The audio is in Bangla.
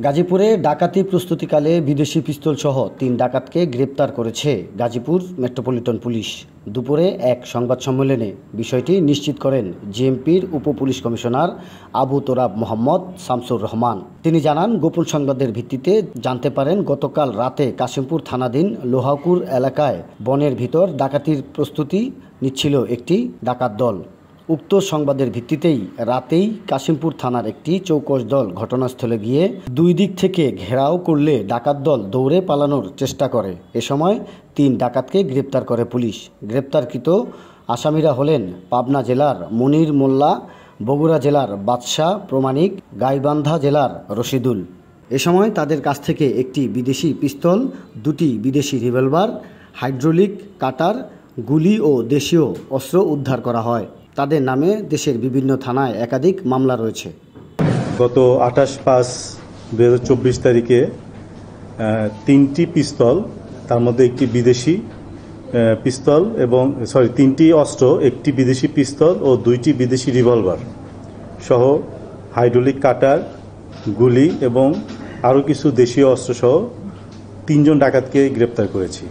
গাজীপুরে ডাকাতি প্রস্তুতিকালে বিদেশি পিস্তল সহ ৩ ডাকাতকে গ্রেপ্তার করেছে গাজীপুর মেট্রোপলিটন পুলিশ। দুপুরে এক সংবাদ সম্মেলনে বিষয়টি নিশ্চিত করেন জিএমপির উপপুলিশ কমিশনার আবু তোরাব মোহাম্মদ শামসুর রহমান। তিনি জানান, গোপন সংবাদের ভিত্তিতে জানতে পারেন গতকাল রাতে কাশিমপুর থানাধীন লোহাকুর এলাকায় বনের ভিতর ডাকাতির প্রস্তুতি নিচ্ছিল একটি ডাকাত দল। উক্ত সংবাদের ভিত্তিতেই রাতেই কাশিমপুর থানার একটি চৌকস দল ঘটনাস্থলে গিয়ে দুই দিক থেকে ঘেরাও করলে ডাকাত দল দৌড়ে পালানোর চেষ্টা করে। এ সময় ৩ ডাকাতকে গ্রেপ্তার করে পুলিশ। গ্রেপ্তারকৃত আসামিরা হলেন পাবনা জেলার মনির মোল্লা, বগুড়া জেলার বাদশাহ প্রমাণিক, গাইবান্ধা জেলার রশিদুল। এ সময় তাদের কাছ থেকে একটি বিদেশি পিস্তল, 2টি বিদেশি রিভলভার, হাইড্রোলিক কাটার, গুলি ও দেশীয় অস্ত্র উদ্ধার করা হয়। তাদের নামে দেশের বিভিন্ন থানায় একাধিক মামলা রয়েছে। গত 28/5/2024 তারিখে 3টি পিস্তল, তার মধ্যে একটি বিদেশি পিস্তল এবং 3টি অস্ত্র, একটি বিদেশি পিস্তল ও 2টি বিদেশি রিভলভার সহ হাইড্রোলিক কাটার, গুলি এবং আরও কিছু দেশীয় অস্ত্র সহ 3 জন ডাকাতকে গ্রেপ্তার করেছি।